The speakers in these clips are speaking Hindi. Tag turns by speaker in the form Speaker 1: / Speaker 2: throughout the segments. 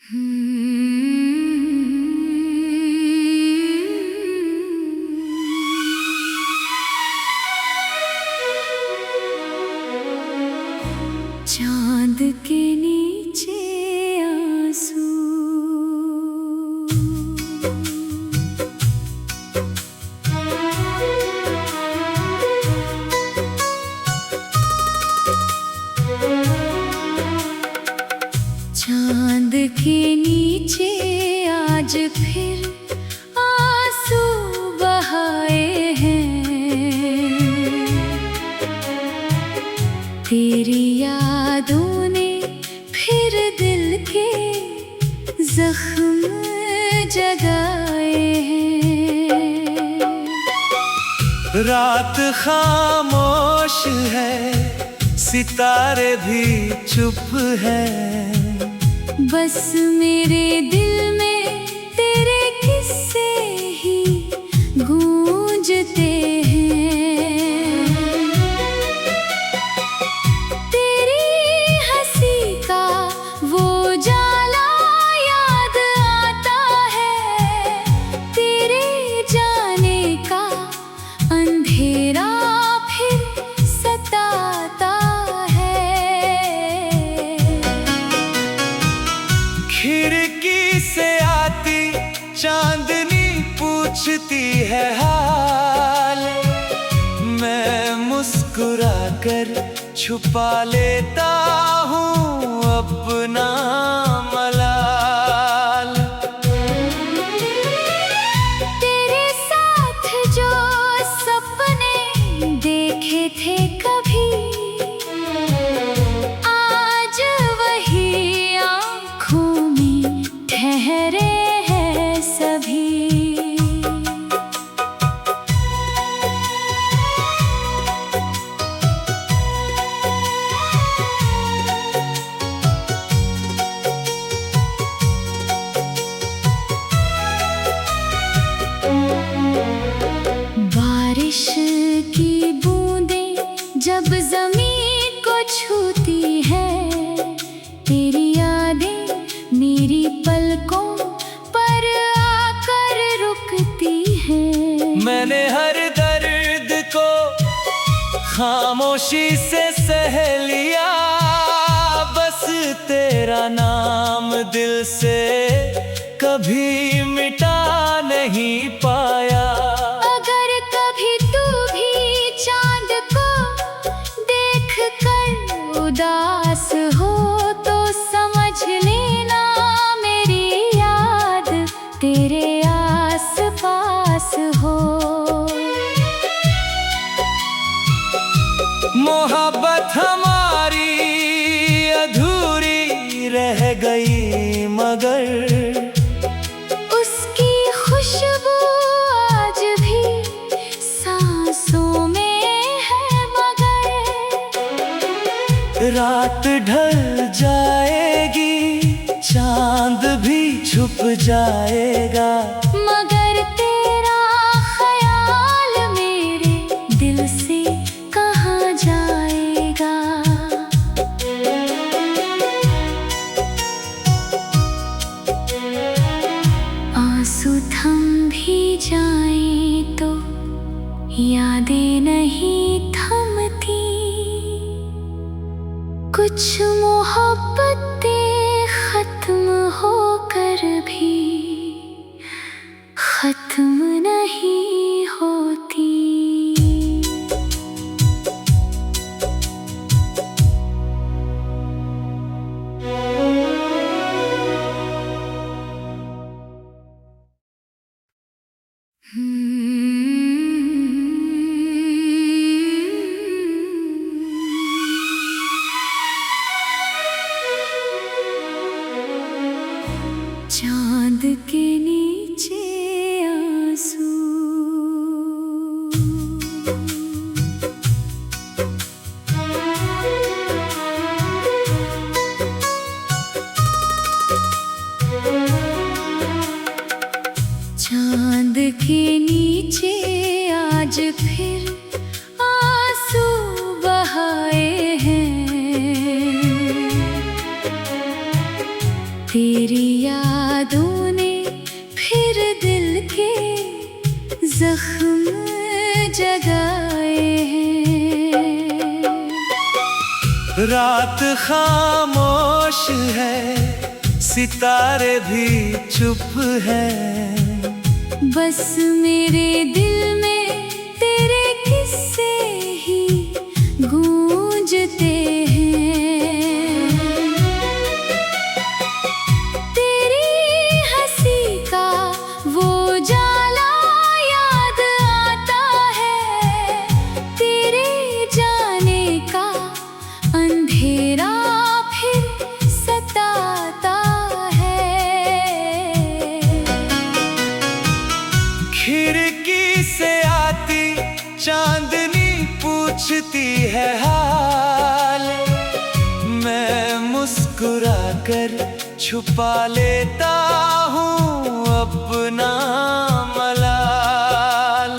Speaker 1: चांद के नीचे आंसू, चांद के नीचे आज फिर आंसू बहाए हैं। तेरी यादों ने फिर दिल के जख्म जगाए हैं।
Speaker 2: रात खामोश है, सितारे भी चुप हैं।
Speaker 1: बस मेरे दिल में तेरे किस्से ही गूंजते हैं। तेरी हंसी का वो जाला याद आता है। तेरे जाने का अंधेरा फिर सताता
Speaker 2: खिड़की से आती चांदनी पूछती है हाल। मैं मुस्कुरा कर छुपा लेता हूँ अपना मलाल।
Speaker 1: तेरे साथ जो सपने देखे थे कभी, ठहरे हैं सभी। बारिश की बूंदें जब जमीन को छूती है, तेरी यादें मेरी पलकों पर आकर रुकती है।
Speaker 2: मैंने हर दर्द को खामोशी से सह लिया, बस तेरा नाम दिल से कभी मिटा नहीं पाया।
Speaker 1: अगर कभी तू भी चांद को देख कर उदास हो तो समझ लेना मेरी याद तेरे आस पास हो।
Speaker 2: मोहब्बत हमारी अधूरी रह गई, मगर
Speaker 1: उसकी खुशबू आज भी सांसों में है। मगर
Speaker 2: रात ढल जाएगी, चांद भी छुप जाएगा,
Speaker 1: मगर तेरा ख्याल मेरे दिल से कहाँ जाएगा। आंसू थम भी जाएं तो यादें नहीं थमती। कुछ मोहब्बतें खत्म होकर भी खत्म नहीं होती। चांद के नीचे आंसू, चांद के नीचे आज फिर आंसू बहाए हैं। तेरी यादों ने फिर दिल के जख्म जगाए हैं।
Speaker 2: रात खामोश है, सितारे भी चुप हैं।
Speaker 1: बस मेरे दिल में तेरे किस्से ही गूंजते हैं। तेरी हंसी का वो जाला याद आता है, तेरे जाने का अंधेरा फिर सताता है।
Speaker 2: खिड़की से आती चांदनी पूछती है हाल, मैं मुस्कुरा कर छुपा लेता हूँ अपना मलाल।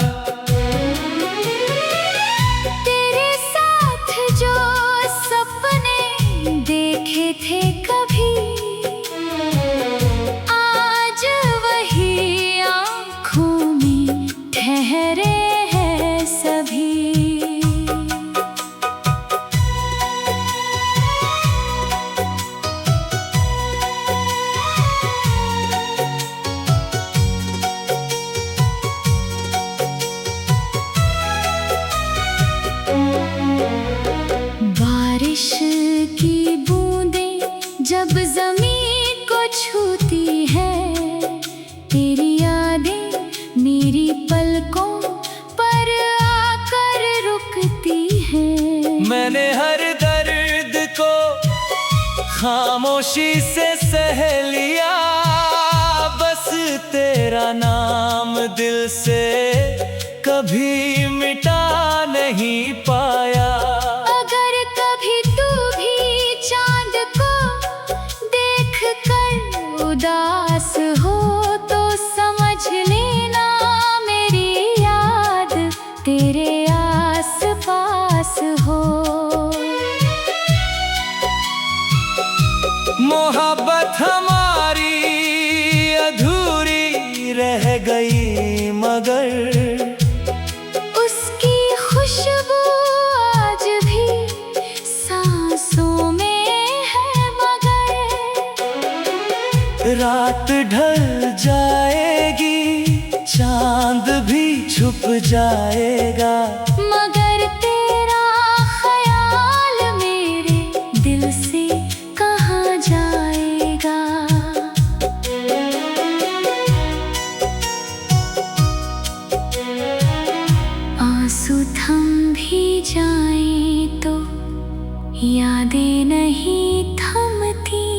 Speaker 1: तेरे साथ जो सपने देखे थे कभी, आज वही आँखों में ठहरे हैं सभी। बारिश की बूंदें जब जमीन को छूती है, तेरी यादें मेरी पलकों पर आकर रुकती हैं।
Speaker 2: मैंने हर दर्द को खामोशी से सह लिया, बस तेरा नाम दिल से कभी मिटा नहीं पाया।
Speaker 1: अगर कभी तू भी चांद को देख कर उदास हो, तो समझ लेना मेरी याद तेरे आस पास हो।
Speaker 2: मोहब्बत हमारी अधूरी रह गई, मगर
Speaker 1: उसकी खुशबू आज भी सांसों में है मगर।
Speaker 2: रात ढल जाएगी, चांद भी छुप जाएगा,
Speaker 1: मगर तेरा ख्याल मेरे दिल से कहाँ जाएगा। आंसू थम भी जाएं तो यादें नहीं थमती,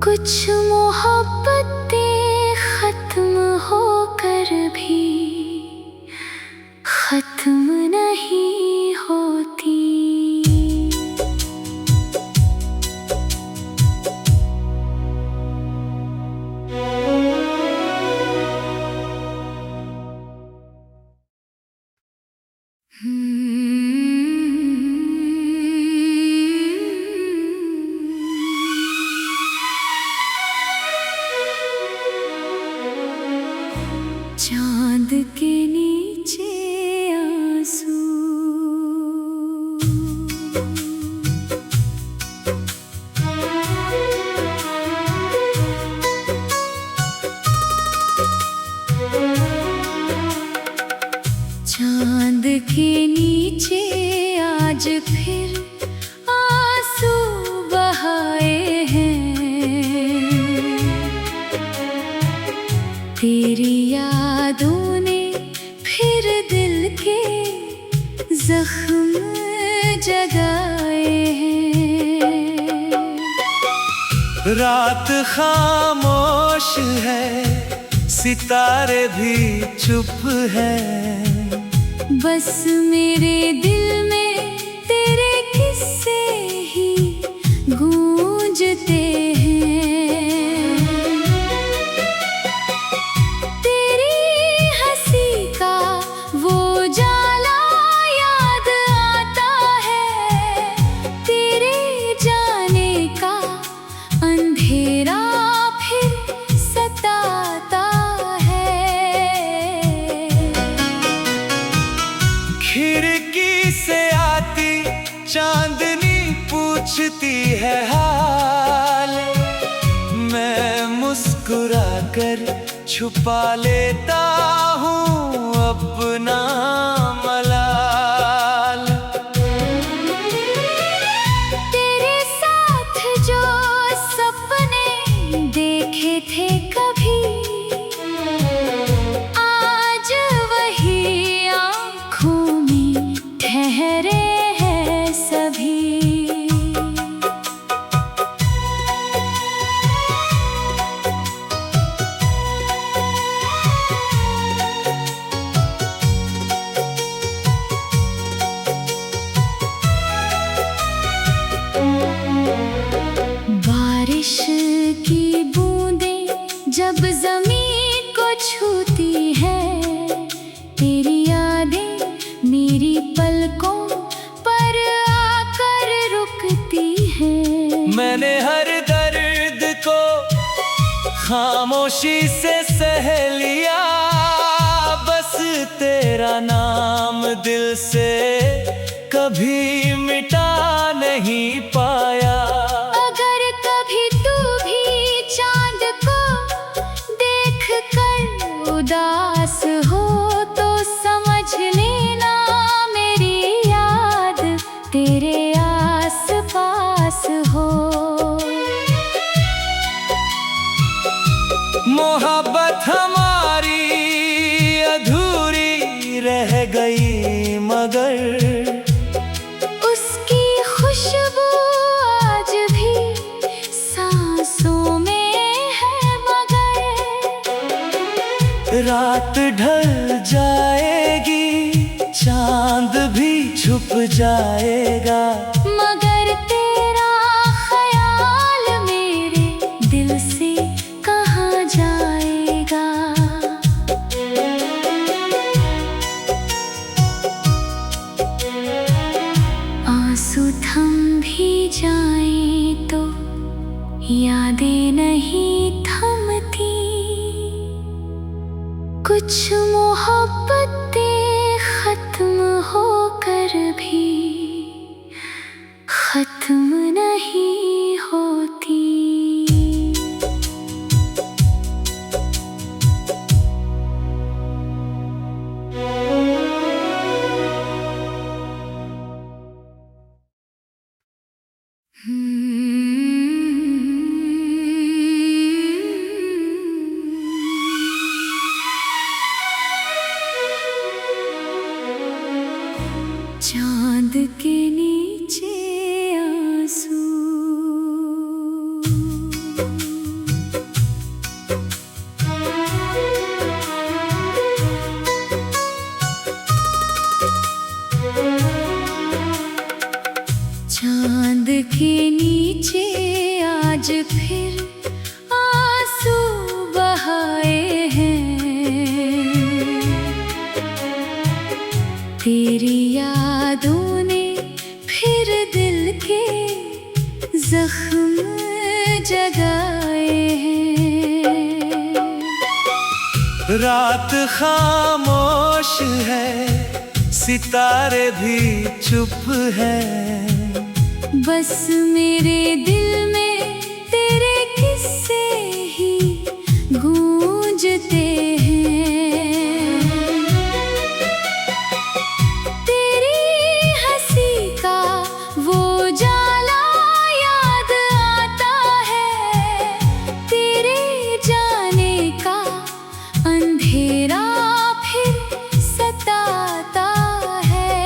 Speaker 1: कुछ मोहब्बतें खत्म होकर भी खत्म नहीं होती। चांद के नीचे आंसू, चांद के नीचे आज फिर आंसू बहाए हैं। तेरी यादों ने फिर दिल के जख्म जगाए हैं।
Speaker 2: रात खामोश है, सितारे भी चुप हैं।
Speaker 1: बस मेरे दिल में तेरे किस्से ही गूंजते हैं। तेरी हंसी का वो जाला याद आता है, तेरे जाने का
Speaker 2: मुस्कुरा कर छुपा लेता हूँ अपना मलाल।
Speaker 1: तेरे साथ जो सपने देखे थे कभी, आज वही आँखों में ठहरे हैं सभी। बारिश की बूंदें जब ज़मीन को छूती है, तेरी यादें मेरी पलकों पर आकर रुकती हैं।
Speaker 2: मैंने हर दर्द को खामोशी से सह लिया, बस तेरा नाम दिल से कभी मिटा नहीं पाया।
Speaker 1: अगर कभी तू भी चांद को देख कर उदास हो, तो समझ लेना मेरी याद तेरे आस पास हो।
Speaker 2: मोहब्बत हमारी अधूरी रह गई, मगर
Speaker 1: उसकी खुशबू आज भी सांसों में है मगर।
Speaker 2: रात ढल जाएगी, चांद भी छुप जाएगा,
Speaker 1: मगर तेरा ख्याल मेरे दिल से कहाँ जाएगा। आंसू थम भी जाएं तो यादें नहीं थमती, कुछ मोहब्बतें खत्म होकर भी खत्म नहीं होती। चांद के नीचे आंसू, चांद के नीचे आज फिर आंसू बहाए हैं। तेरी यादों ने फिर दिल के जख्म जगाए हैं।
Speaker 2: रात खामोश है, सितारे भी चुप हैं,
Speaker 1: बस मेरे दिल में तेरे किस्से ही गूंजते हैं। तेरी हंसी का वो जाला याद आता है, तेरे जाने का अंधेरा फिर सताता है।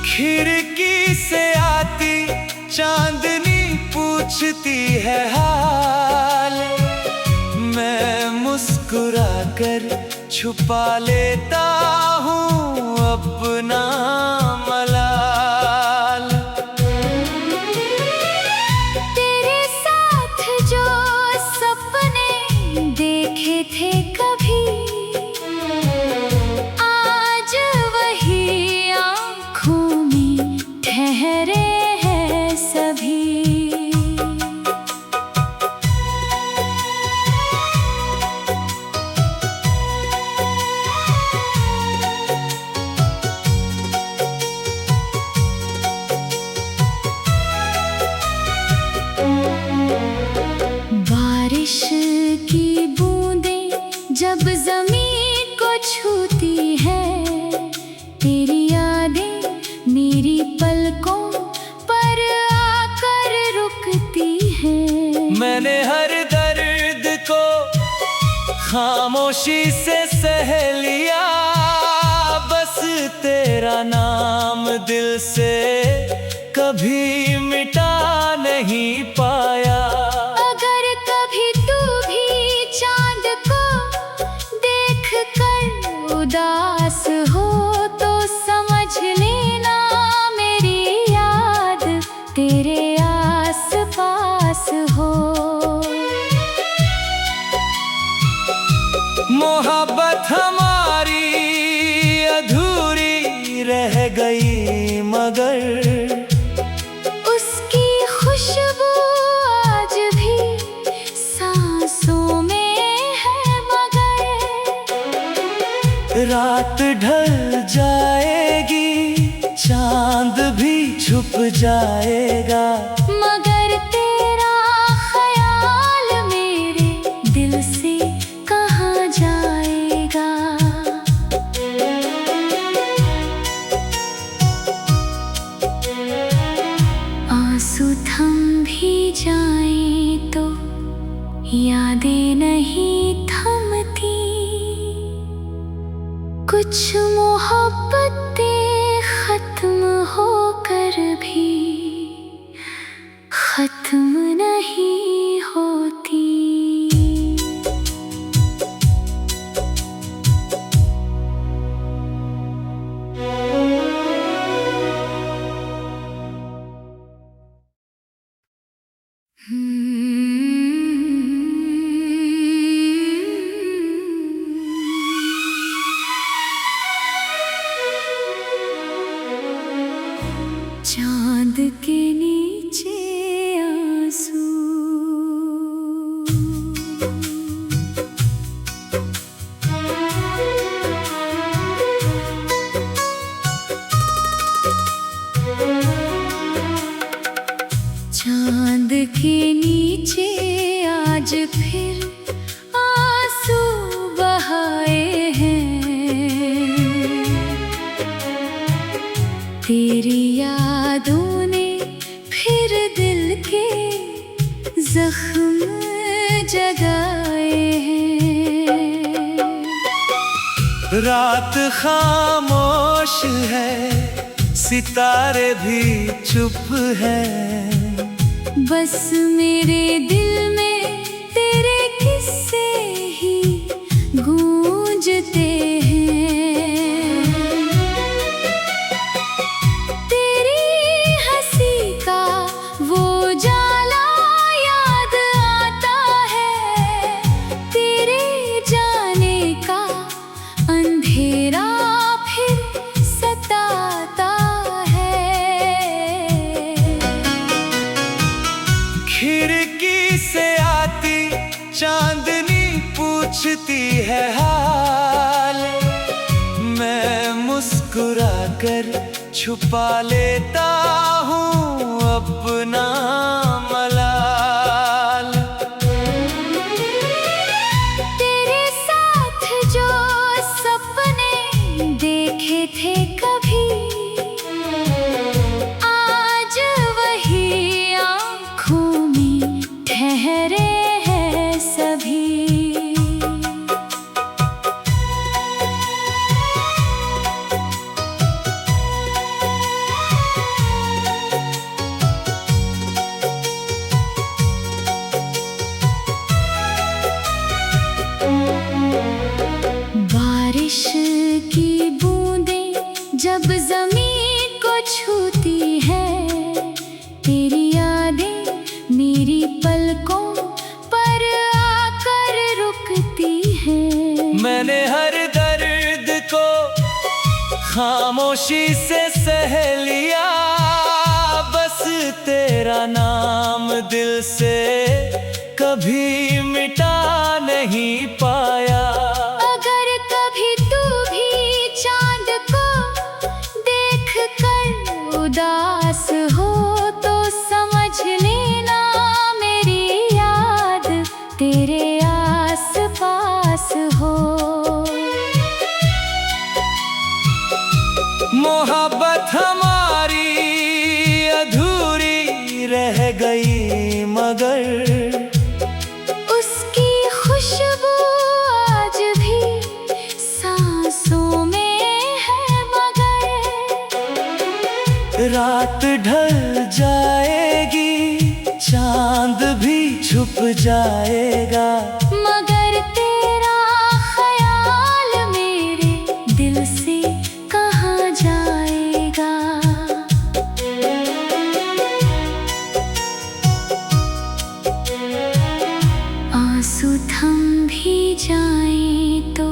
Speaker 2: खिड़की से आती चांदनी पूछती है हाल, मैं मुस्कुरा कर छुपा लेता हूँ अपना मलाल।
Speaker 1: तेरे साथ जो सपने देखे थे कभी, आज वही आँखों में ठहरे हैं सभी।
Speaker 2: मैंने हर दर्द को खामोशी से सह लिया, बस तेरा नाम दिल से कभी मिटा नहीं पाया।
Speaker 1: अगर कभी तू भी चांद को देख कर उदास हो तो समझ लेना मेरी याद तेरे आस पास हो।
Speaker 2: मोहब्बत हमारी अधूरी रह गई मगर
Speaker 1: उसकी खुशबू आज भी सांसों में है मगर।
Speaker 2: रात ढल जाएगी, चांद भी छुप जाएगा,
Speaker 1: मगर तेरा ख्याल मेरे दिल से कहाँ जाएगा। आंसू थम भी जाएं तो यादें नहीं थमती, कुछ मोहब्बतें खत्म होकर भी खत्म नहीं होती। चांद के नीचे आंसू, चांद के नीचे आज फिर आंसू बहाए हैं। तेरी यादों ने फिर दिल के जख्म जगाए हैं।
Speaker 2: रात खामोश है, सितारे भी चुप हैं,
Speaker 1: बस मेरे दिल में तेरे किस्से ही गूंजते हैं। तेरी हंसी का वो जाला याद आता है, तेरे जाने का अंधेरा फिर सताता है।
Speaker 2: खिड़की से आती चांदनी पूछती है हाल, मैं मुस्कुरा कर छुपा लेता हूँ अपना मलाल।
Speaker 1: तेरे साथ जो सपने देखे थे कभी, आज वही आँखों में ठहरे हैं सभी। बारिश की बूंदें जब जमीन को छूती है, तेरी यादें मेरी पलकों पर आकर रुकती हैं।
Speaker 2: मैंने हर दर्द को खामोशी से सह लिया, बस तेरा नाम दिल से कभी मिटा नहीं पाया।
Speaker 1: अगर कभी तू भी चांद को देख कर उदास हो तो समझ लेना मेरी याद तेरे आस पास हो।
Speaker 2: मोहब्बत हमारी अधूरी रह गई मगर जाएगा।
Speaker 1: मगर तेरा ख्याल मेरे दिल से कहाँ जाएगा। आंसू थम भी जाएं तो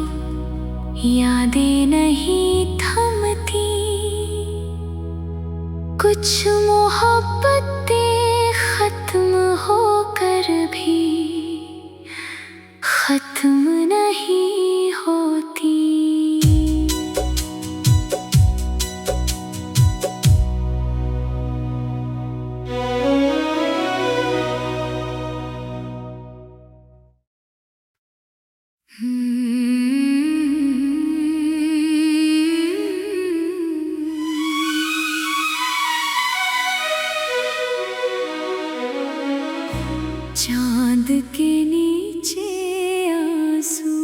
Speaker 1: यादें नहीं थमती। कुछ मोहब्बतें खत्म होकर भी खत्म नहीं होती। चांद के नीचे आंसू,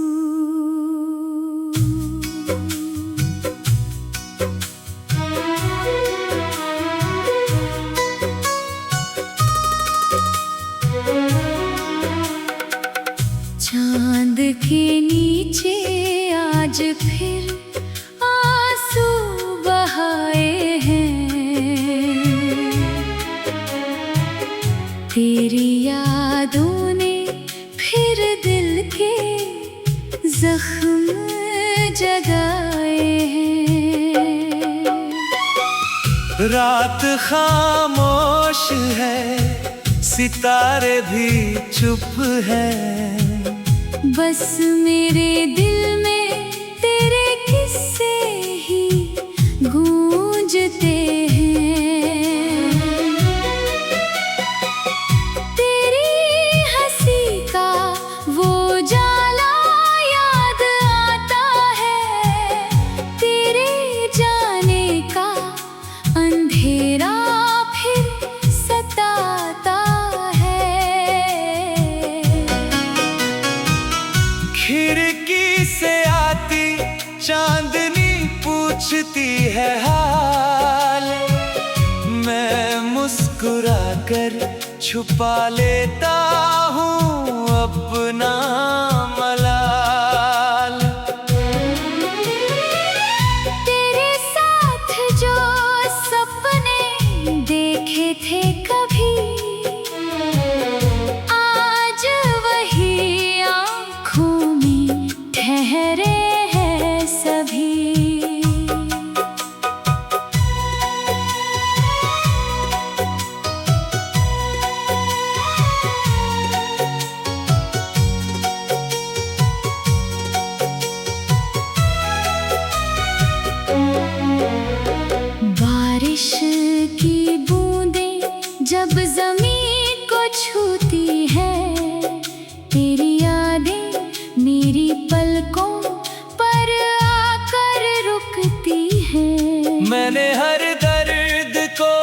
Speaker 1: चांद के नीचे आज फिर आंसू बहाए हैं। तेरी यादों ने फिर दिल के जख्म जगाए हैं।
Speaker 2: रात खामोश है, सितारे भी चुप हैं।
Speaker 1: बस मेरे दिल में तेरे किस्से ही गूंजते हैं। तेरी हंसी का वो जाला याद आता है। तेरे जाने का अंधेरा फिर सताता है।
Speaker 2: खिड़की से आती चांदनी पूछती है हाल। मैं मुस्कुरा कर छुपा लेता हूँ अपना मलाल।
Speaker 1: तेरे साथ जो सपने देखे थे कभी, आज वही आँखों में ठहरे हैं सभी। बारिश की बूंदें जब ज़मीन को छूती है, तेरी यादें मेरी पलकों पर आकर रुकती हैं।
Speaker 2: मैंने हर दर्द को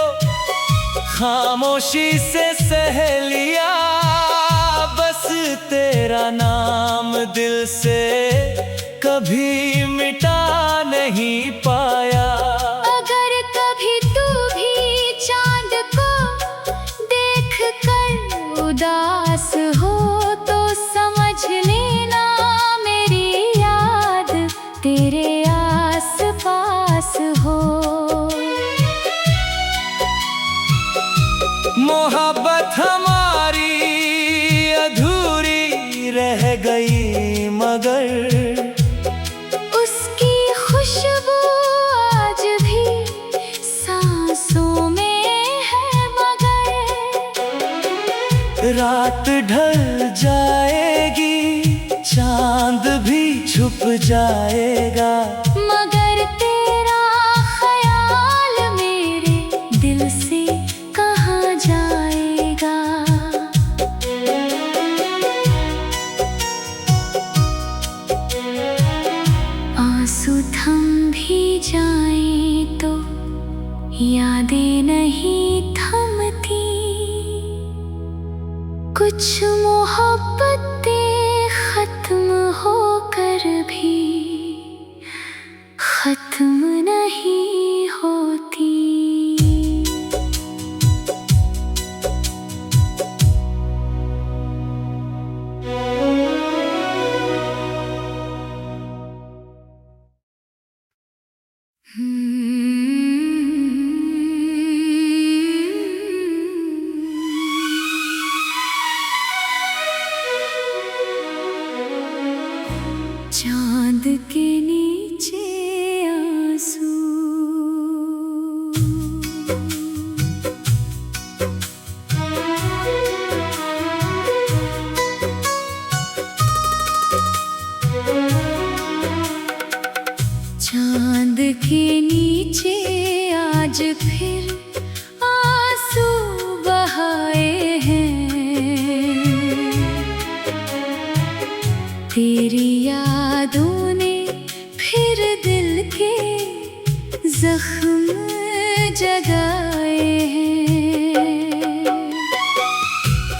Speaker 2: खामोशी से सह लिया। बस तेरा नाम दिल से कभी मिटा नहीं पाया।
Speaker 1: अगर कभी तू भी चांद को देख कर उदास हो तो समझ लेना मेरी याद तेरे आस पास हो।
Speaker 2: मोहब्बत हमारी अधूरी रह गई, मगर
Speaker 1: उसकी खुशबू आज भी सांसों में है। मगर
Speaker 2: रात ढल जाएगी, चांद भी छुप जाएगा।
Speaker 1: मगर तेरा ख्याल मेरे दिल से कहाँ जाएगा। आंसू थम भी जाएं तो यादें नहीं थमती। कुछ मोहब्बतें खत्म होकर भी खत्म नहीं होती।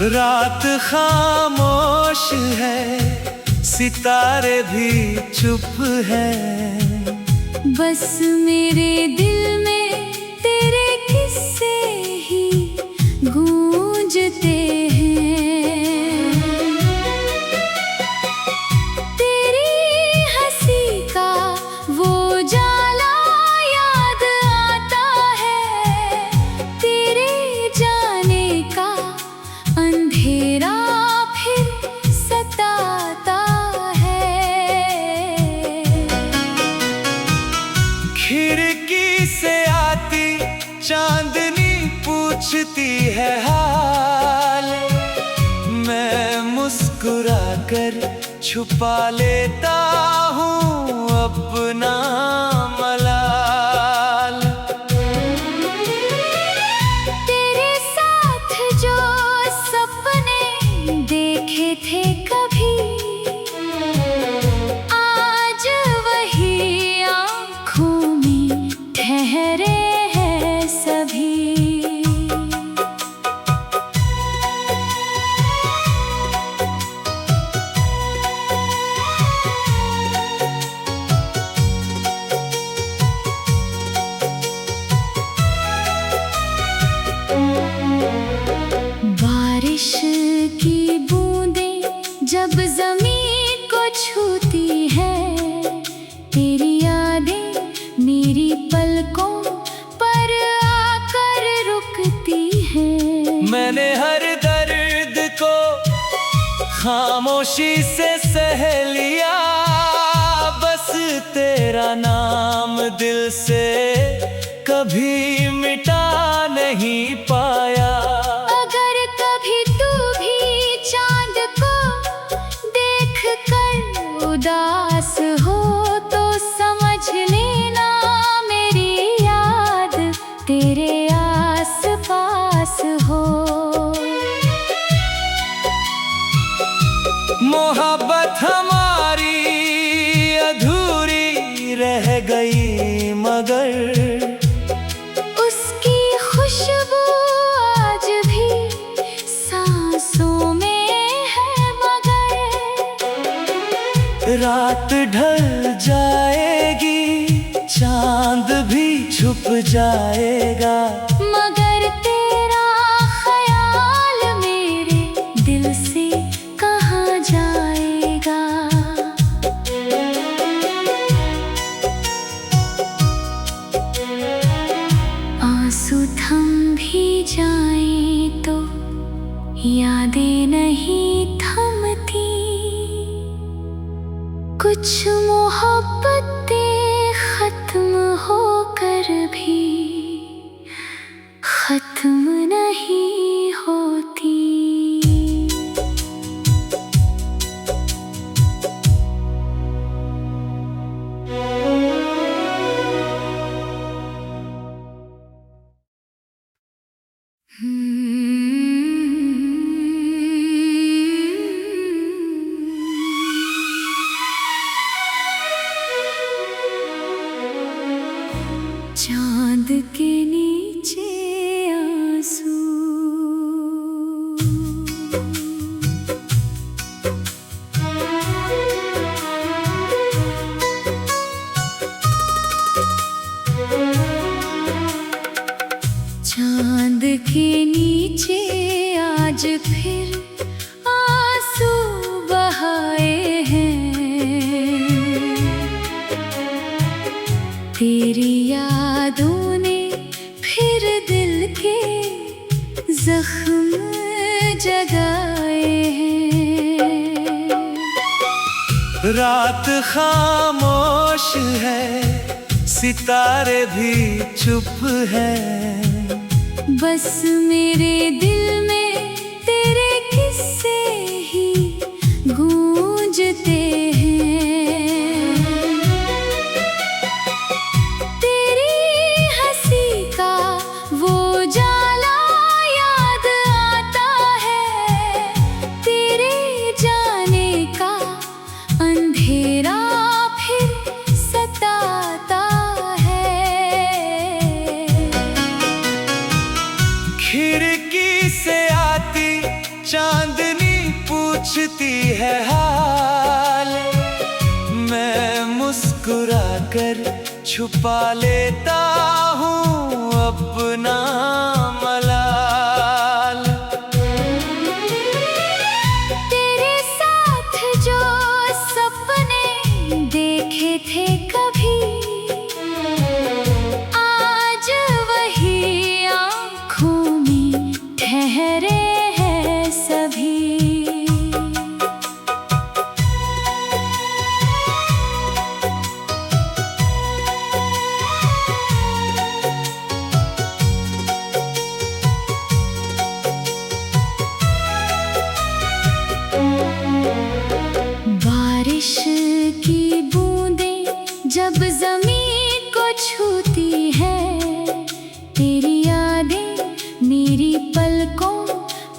Speaker 2: रात खामोश है, सितारे भी चुप हैं।
Speaker 1: बस मेरे दिल में तेरे किस्से ही गूंजते हैं। तेरी हंसी का वो जाला याद आता है, तेरे जाने का अंधेरा फिर सताता है।
Speaker 2: खिड़की से आती चांदनी पूछती है हाल, मैं मुस्कुरा कर छुपा लेता हूँ अपना मलाल।
Speaker 1: तेरे साथ जो सपने देखे थे कभी, आज वही आँखों में ठहरे हैं सभी। बारिश की बूंदें जब जमीन को छूती है, तेरी यादें मेरी पलकों पर आकर रुकती हैं।
Speaker 2: मैंने हर दर्द को खामोशी से सह लिया, बस तेरा नाम दिल से कभी मिटा नहीं पाया।
Speaker 1: अगर कभी तू भी चांद को देख कर उदास हो, तो समझ लेना मेरी याद तेरे आस पास हो।
Speaker 2: मोहब्बत हमारी अधूरी रह गई, मगर
Speaker 1: उसकी खुशबू आज भी सांसों में है। मगर
Speaker 2: रात ढल जाएगी, चांद भी छुप जाएगा,
Speaker 1: मगर तेरा ख्याल मेरे दिल से कहाँ जाएगा। आंसू थम भी जाएं तो यादें नहीं थमती, कुछ मोहब्बतें खत्म होकर भी खत्म नहीं होती। चांद के नीचे आंसू, चांद के नीचे आज फिर आंसू बहाए हैं। तेरी यादों ने फिर दिल के जख्म जगाए हैं।
Speaker 2: रात खामोश है, सितारे भी चुप हैं।
Speaker 1: बस मेरे दिल में तेरे किस्से ही गूंजते हैं। तेरी हंसी का वो जाला याद आता है, तेरे जाने का अंधेरा फिर सताता है।
Speaker 2: खिड़की से आती चांदनी पूछती है हाल, मैं मुस्कुरा कर छुपा लेता हूँ अपना मलाल।
Speaker 1: तेरे साथ जो सपने देखे थे कभी, आज वही आँखों में ठहरे हैं सभी। बारिश की बूंदें जब जमीन को छूती है, तेरी यादें मेरी पलकों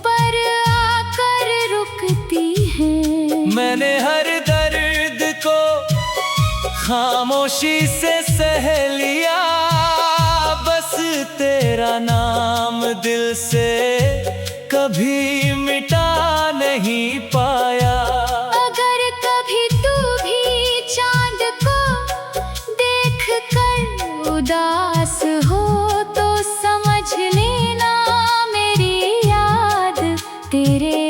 Speaker 1: पर आकर रुकती हैं।
Speaker 2: मैंने हर दर्द को खामोशी से सह लिया, बस तेरा नाम दिल से कभी मिटा नहीं पाया।
Speaker 1: अगर कभी तू भी चांद को देख कर उदास हो, तो समझ लेना मेरी याद तेरे